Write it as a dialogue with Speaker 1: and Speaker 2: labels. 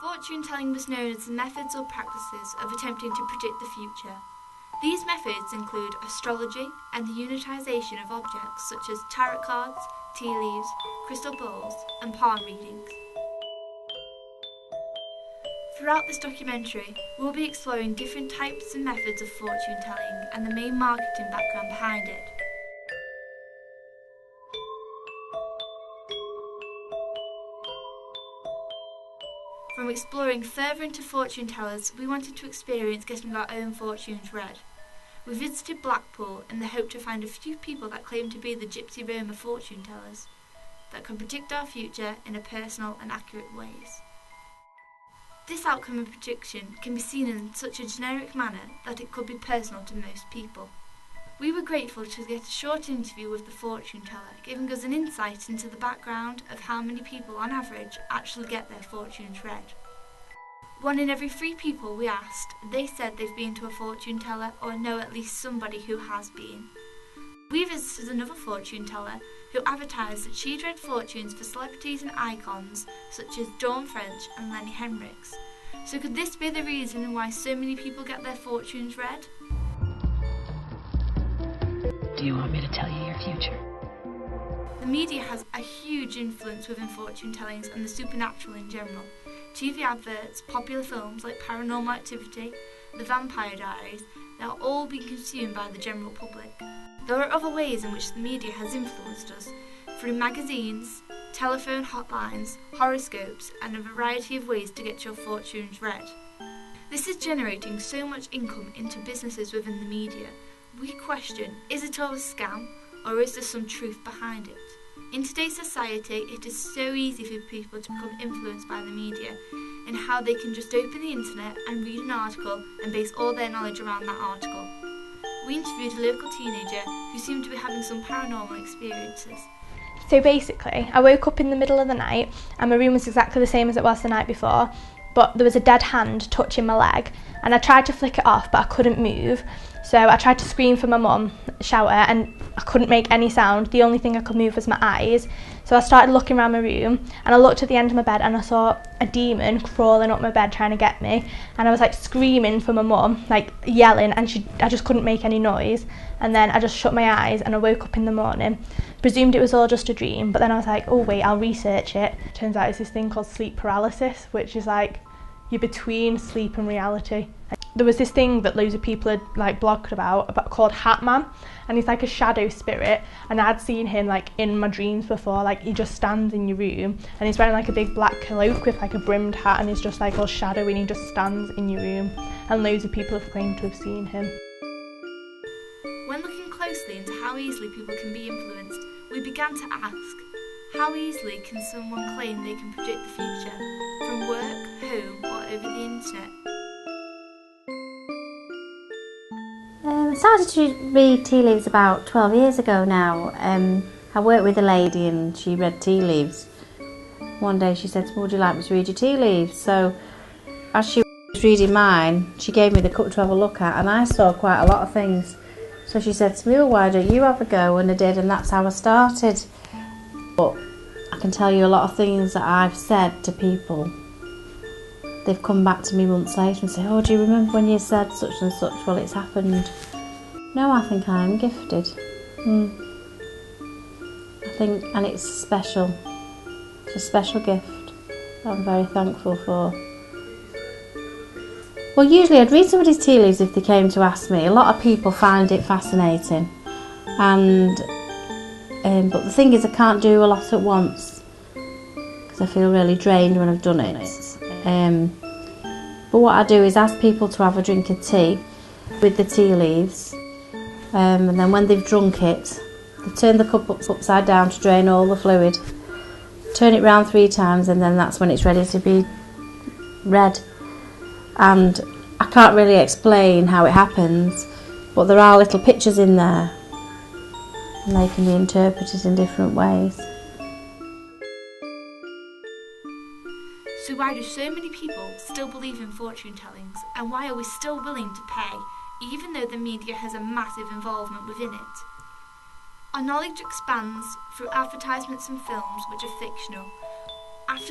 Speaker 1: Fortune-telling was known as the methods or practices of attempting to predict the future. These methods include astrology and the unitization of objects such as tarot cards, tea leaves, crystal balls and palm readings. Throughout this documentary, we'll be exploring different types and methods of fortune-telling and the main marketing background behind it. From exploring further into fortune tellers, we wanted to experience getting our own fortunes read. We visited Blackpool in the hope to find a few people that claim to be the Gypsy Roma fortune tellers, that can predict our future in a personal and accurate ways. This outcome and prediction can be seen in such a generic manner that it could be personal to most people. We were grateful to get a short interview with the fortune teller, giving us an insight into the background of how many people on average actually get their fortunes read. 1 in every 3 people we asked, they said they've been to a fortune teller or know at least somebody who has been. We visited another fortune teller who advertised that she'd read fortunes for celebrities and icons such as Dawn French and Lenny Henriks. So could this be the reason why so many people get their fortunes read?
Speaker 2: Do you want me to tell you your future?
Speaker 1: The media has a huge influence within fortune tellings and the supernatural in general. TV adverts, popular films like Paranormal Activity, The Vampire Diaries, they are all being consumed by the general public. There are other ways in which the media has influenced us, through magazines, telephone hotlines, horoscopes, and a variety of ways to get your fortunes read. This is generating so much income into businesses within the media. We question, is it all a scam, or is there some truth behind it? In today's society, it is so easy for people to become influenced by the media in how they can just open the internet and read an article and base all their knowledge around that article. We interviewed a local teenager who seemed to be having some paranormal experiences.
Speaker 3: So basically, I woke up in the middle of the night and my room was exactly the same as it was the night before, but there was a dead hand touching my leg and I tried to flick it off but I couldn't move. So I tried to scream for my mum, shout her, and I couldn't make any sound. The only thing I could move was my eyes. So I started looking around my room and I looked at the end of my bed and I saw a demon crawling up my bed trying to get me. And I was like screaming for my mum, like yelling, and I just couldn't make any noise. And then I just shut my eyes and I woke up in the morning. Presumed it was all just a dream, but then I was like, oh wait, I'll research it. Turns out it's this thing called sleep paralysis, which is like you're between sleep and reality. There was this thing that loads of people had like blogged about called Hat Man, and he's like a shadow spirit, and I'd seen him like in my dreams before. Like he just stands in your room and he's wearing like a big black cloak with like a brimmed hat, and he's just like all shadowy and he just stands in your room, and loads of people have claimed to have seen him.
Speaker 1: When looking closely into how easily people can be influenced, we began to ask, how easily can someone claim they can predict the future, from work, home or over the internet?
Speaker 4: I started to read tea leaves about 12 years ago now. I worked with a lady and she read tea leaves. One day she said to me, would you like me to read your tea leaves? So as she was reading mine, she gave me the cup to have a look at, and I saw quite a lot of things. So she said to me, well, why don't you have a go? And I did, and that's how I started. But I can tell you a lot of things that I've said to people. They've come back to me months later and say, oh, do you remember when you said such and such? Well, it's happened. No, I think I am gifted. I think, and it's special. It's a special gift that I'm very thankful for. Well, usually I'd read somebody's tea leaves if they came to ask me. A lot of people find it fascinating. And but the thing is, I can't do a lot at once because I feel really drained when I've done it. But what I do is ask people to have a drink of tea with the tea leaves, and then when they've drunk it, they turn the cup upside down to drain all the fluid, turn it round 3 times, and then that's when it's ready to be read. And I can't really explain how it happens, but there are little pictures in there and they can be interpreted in different ways.
Speaker 1: So why do so many people still believe in fortune tellings, and why are we still willing to pay, even though the media has a massive involvement within it? Our knowledge expands through advertisements and films which are fictional. After the